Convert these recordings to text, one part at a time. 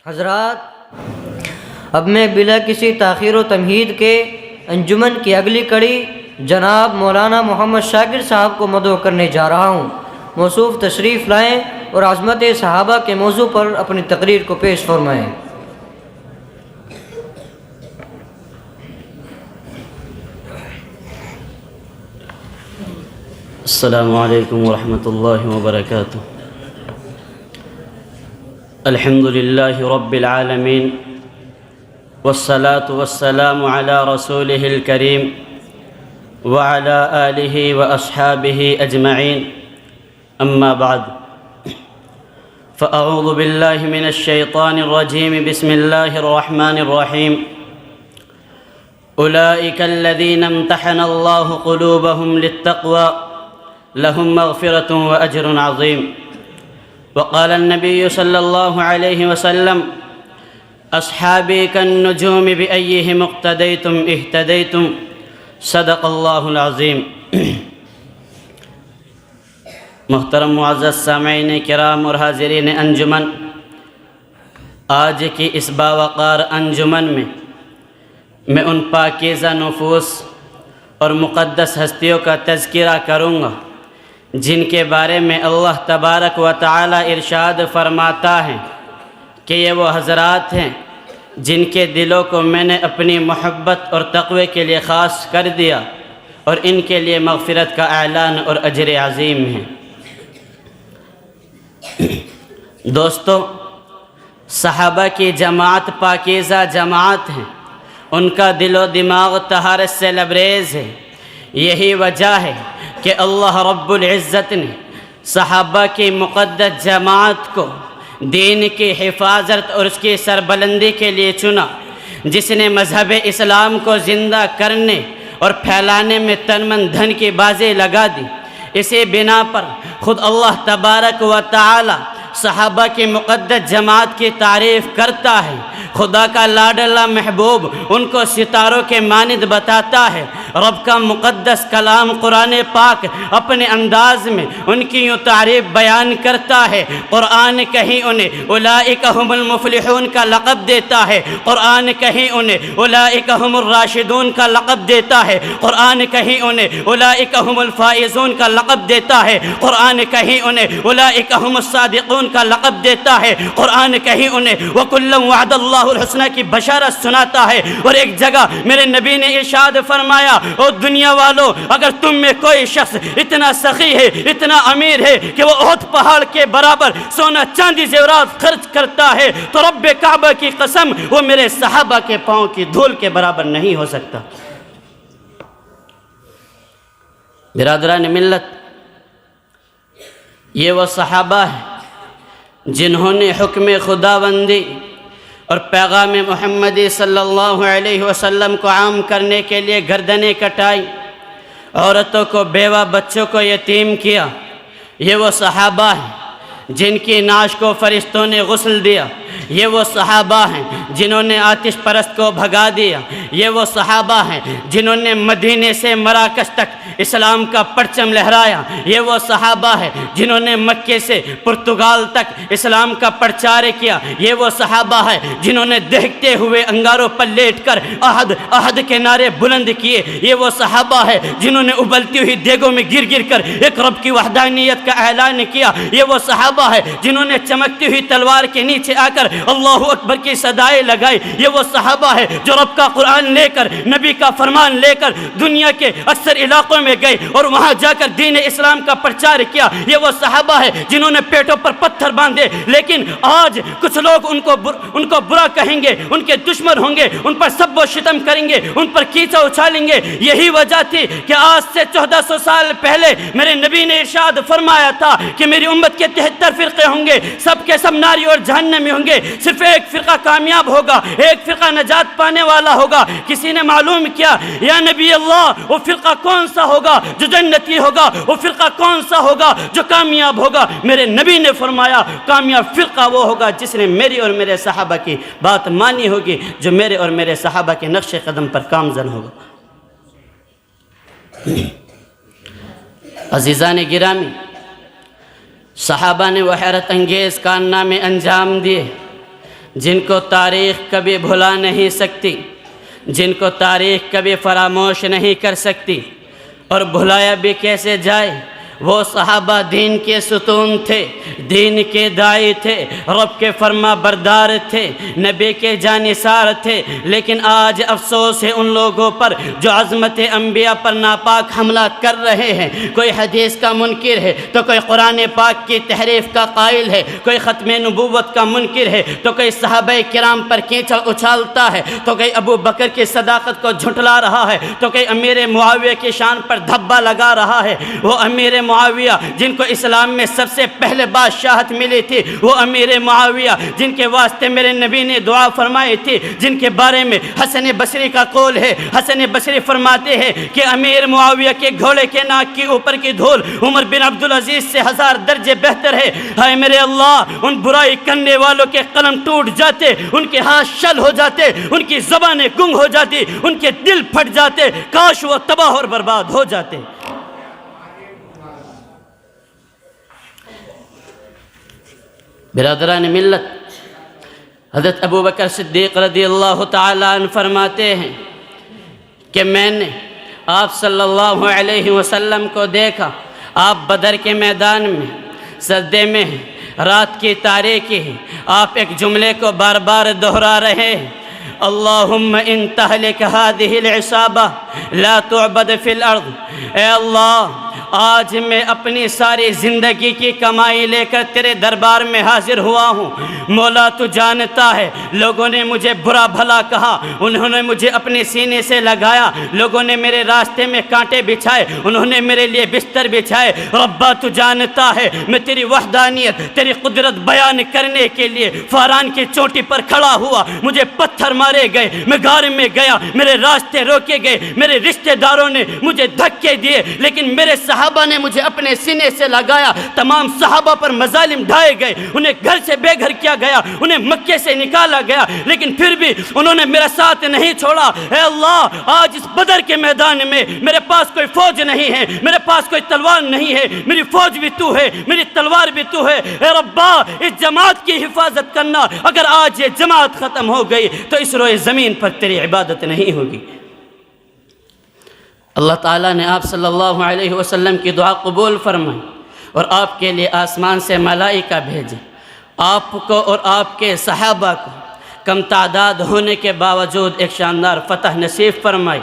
حضرات، اب میں بلا کسی تاخیر و تمہید کے انجمن کی اگلی کڑی جناب مولانا محمد شاکر صاحب کو مدعو کرنے جا رہا ہوں۔ موصوف تشریف لائیں اور عظمت صحابہ کے موضوع پر اپنی تقریر کو پیش فرمائیں۔ السلام علیکم ورحمۃ اللہ وبرکاتہ۔ الحمد للہ رب العالمین والصلاة والسلام علی رسولہ الکریم وعلی آلہ واصحابہ اجمعین، اما بعد فاعوذ باللہ من الشیطان الرجیم، بسم اللہ الرحمن الرحیم۔ اولئک الذین امتحن اللہ قلوبہم للتقوی لهم مغفرة وأجر عظيم۔ وقال النبي صلى الله عليه وسلم: أصحابي كالنجوم بأيهم اقتديتم اهتديتم، صدق الله العظيم۔ محترم معزز سامعین کرام اور حاضرین انجمن، آج کی اس باوقار انجمن میں ان پاکیزہ نفوس اور مقدس ہستیوں کا تذکرہ کروں گا جن کے بارے میں اللہ تبارک و تعالی ارشاد فرماتا ہے کہ یہ وہ حضرات ہیں جن کے دلوں کو میں نے اپنی محبت اور تقوی کے لیے خاص کر دیا، اور ان کے لیے مغفرت کا اعلان اور اجر عظیم ہے۔ دوستو، صحابہ کی جماعت پاکیزہ جماعت ہے، ان کا دل و دماغ طہارت سے لبریز ہے۔ یہی وجہ ہے کہ اللہ رب العزت نے صحابہ کی مقدس جماعت کو دین کی حفاظت اور اس کی سربلندی کے لیے چنا، جس نے مذہب اسلام کو زندہ کرنے اور پھیلانے میں تن من دھن کی بازی لگا دی۔ اسی بنا پر خود اللہ تبارک و تعالی صحابہ کی مقدس جماعت کی تعریف کرتا ہے۔ خدا کا لاڈلا محبوب ان کو ستاروں کے مانند بتاتا ہے۔ رب کا مقدس کلام قرآن پاک اپنے انداز میں ان کی یوں تعریف بیان کرتا ہے۔ قرآن کہیں انہیں اولئک هم المفلحون کا لقب دیتا ہے، قرآن کہیں انہیں اولئک هم الراشدون کا لقب دیتا ہے، قرآن کہیں انہیں اولئک هم الفائزون کا لقب دیتا ہے، قرآن کہیں انہیں اولئک هم الصادقون کا لقب دیتا ہے، قرآن کہیں انہیں وَكُلًّا وَعَدَ اللَّهُ الْحُسْنَى کی بشارت سناتا ہے۔ اور ایک جگہ میرے نبی نے ارشاد فرمایا: او دنیا والو، اگر تم میں کوئی شخص اتنا سخی ہے، اتنا امیر ہے کہ وہ احد پہاڑ کے برابر سونا چاندی زیورات خرچ کرتا ہے، تو رب کعبہ کی قسم وہ میرے صحابہ کے پاؤں کی دھول کے برابر نہیں ہو سکتا۔ برادران ملت، یہ وہ صحابہ ہیں جنہوں نے حکم خداوندی اور پیغام محمدی صلی اللہ علیہ وسلم کو عام کرنے کے لیے گردنیں کٹائی، عورتوں کو، بیوہ بچوں کو یتیم کیا۔ یہ وہ صحابہ ہیں جن کی نعش کو فرشتوں نے غسل دیا۔ یہ وہ صحابہ ہیں جنہوں نے آتش پرست کو بھگا دیا۔ یہ وہ صحابہ ہیں جنہوں نے مدینے سے مراکش تک اسلام کا پرچم لہرایا۔ یہ وہ صحابہ ہیں جنہوں نے مکے سے پرتگال تک اسلام کا پرچار کیا۔ یہ وہ صحابہ ہیں جنہوں نے دیکھتے ہوئے انگاروں پر لیٹ کر عہد عہد کے نعرے بلند کیے۔ یہ وہ صحابہ ہیں جنہوں نے ابلتی ہوئی دیگوں میں گر گر کر ایک رب کی وحدانیت کا اعلان کیا۔ یہ وہ صحابہ ہیں جنہوں نے چمکتی ہوئی تلوار کے نیچے آ کر اللہ اکبر کی صدائیں لگائی۔ یہ وہ صحابہ ہے جو رب کا قرآن لے کر، نبی کا فرمان لے کر دنیا کے اکثر علاقوں میں گئے اور وہاں جا کر دین اسلام کا پرچار کیا۔ یہ وہ صحابہ ہے جنہوں نے پیٹوں پر پتھر باندھے، لیکن آج کچھ لوگ ان کو برا کہیں گے، ان کے دشمن ہوں گے، ان پر سب و شتم کریں گے، ان پر کیچڑ اچھالیں گے۔ یہی وجہ تھی کہ آج سے 1400 سال پہلے میرے نبی نے ارشاد فرمایا تھا کہ میری امت کے 73 فرقے ہوں گے، سب کے سب ناری اور جہنم میں ہوں گے، صرف ایک فرقہ کامیاب ہوگا، ایک فرقہ نجات پانے والا ہوگا۔ کسی نے معلوم کیا: یا نبی اللہ، وہ فرقہ کون سا ہوگا جو جنتی ہوگا؟ وہ فرقہ کون سا ہوگا جو کامیاب ہوگا؟ میرے نبی نے فرمایا کامیاب فرقہ وہ ہوگا جس نے میری اور میرے صحابہ کی بات مانی ہوگی، جو میرے اور میرے صحابہ کے نقش قدم پر گامزن ہوگا۔ عزیزان گرامی، صحابہ نے وہ حیرت انگیز کارنامے انجام دیے جن کو تاریخ کبھی بھلا نہیں سکتی، جن کو تاریخ کبھی فراموش نہیں کر سکتی، اور بھلایا بھی کیسے جائے۔ وہ صحابہ دین کے ستون تھے، دین کے داعی تھے، رب کے فرما بردار تھے، نبی کے جانثار تھے، لیکن آج افسوس ہے ان لوگوں پر جو عظمت انبیاء پر ناپاک حملہ کر رہے ہیں۔ کوئی حدیث کا منکر ہے تو کوئی قرآن پاک کی تحریف کا قائل ہے، کوئی ختم نبوت کا منکر ہے تو کوئی صحابہ کرام پر کیچڑ اچھالتا ہے، تو کوئی ابو بکر کی صداقت کو جھٹلا رہا ہے، تو کوئی امیر معاویہ کی شان پر دھبا لگا رہا ہے۔ وہ امیر معاویہ جن کو اسلام میں سب سے پہلے بادشاہت ملی تھی، وہ امیر معاویہ جن کے واسطے میرے نبی نے دعا فرمائی تھی، جن کے بارے میں حسن بصری کا قول ہے، حسن بصری فرماتے ہیں کہ امیر معاویہ کے گھوڑے کے ناک کے اوپر کی دھول عمر بن عبدالعزیز سے 1000 درجے بہتر ہے۔ ہائے میرے اللہ، ان برائی کرنے والوں کے قلم ٹوٹ جاتے، ان کے ہاتھ شل ہو جاتے، ان کی زبانیں گنگ ہو جاتی، ان کے دل پھٹ جاتے، کاش وہ تباہ اور برباد ہو جاتے۔ برادران ملت، حضرت ابو بکر صدیق رضی اللہ تعالیٰ عنہ فرماتے ہیں کہ میں نے آپ صلی اللہ علیہ وسلم کو دیکھا، آپ بدر کے میدان میں سجدے میں ہیں، رات کی تاریکی ہے، آپ ایک جملے کو بار بار دہرا رہے ہیں، اللہم ان تہلک ہذہ العصابہ لا تعبد فی الارض۔ اے اللہ، آج میں اپنی ساری زندگی کی کمائی لے کر تیرے دربار میں حاضر ہوا ہوں۔ مولا تو جانتا ہے، لوگوں نے مجھے برا بھلا کہا، انہوں نے مجھے اپنے سینے سے لگایا، لوگوں نے میرے راستے میں کانٹے بچھائے، انہوں نے میرے لیے بستر بچھائے۔ ربا تو جانتا ہے، میں تیری وحدانیت، تیری قدرت بیان کرنے کے لیے فاران کی چوٹی پر کھڑا ہوا، مجھے پتھر مارے گئے، میں غار میں گیا، میرے راستے روکے گئے، میرے رشتہ داروں نے مجھے دھکے دیے، لیکن میرے صحابہ نے مجھے اپنے سینے سے لگایا۔ تمام صحابہ پر مظالم ڈھائے گئے، انہیں گھر سے بے گھر کیا گیا، انہیں مکے سے نکالا گیا، لیکن پھر بھی انہوں نے میرا ساتھ نہیں چھوڑا۔ اے اللہ، آج اس بدر کے میدان میں میرے پاس کوئی فوج نہیں ہے، میرے پاس کوئی تلوار نہیں ہے، میری فوج بھی تو ہے، میری تلوار بھی تو ہے۔ اے ربا، اس جماعت کی حفاظت کرنا، اگر آج یہ جماعت ختم ہو گئی تو اس روئے زمین پر تیری عبادت نہیں ہوگی۔ اللہ تعالیٰ نے آپ صلی اللہ علیہ وسلم کی دعا قبول فرمائی اور آپ کے لیے آسمان سے ملائکہ بھیجے، آپ کو اور آپ کے صحابہ کو کم تعداد ہونے کے باوجود ایک شاندار فتح نصیب فرمائی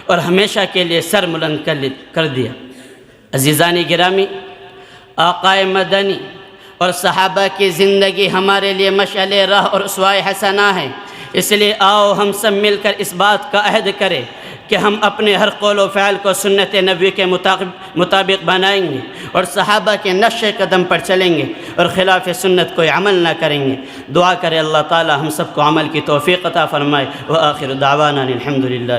اور ہمیشہ کے لیے سر بلند کر دیا۔ عزیزان گرامی، آقا مدنی اور صحابہ کی زندگی ہمارے لیے مشعل راہ اور اسوہ حسنہ ہے، اس لیے آؤ ہم سب مل کر اس بات کا عہد کریں کہ ہم اپنے ہر قول و فعل کو سنت نبی کے مطابق بنائیں گے اور صحابہ کے نقش قدم پر چلیں گے اور خلاف سنت کوئی عمل نہ کریں گے۔ دعا کرے اللہ تعالی ہم سب کو عمل کی توفیق عطا فرمائے۔ وآخر دعوانا الحمدللہ۔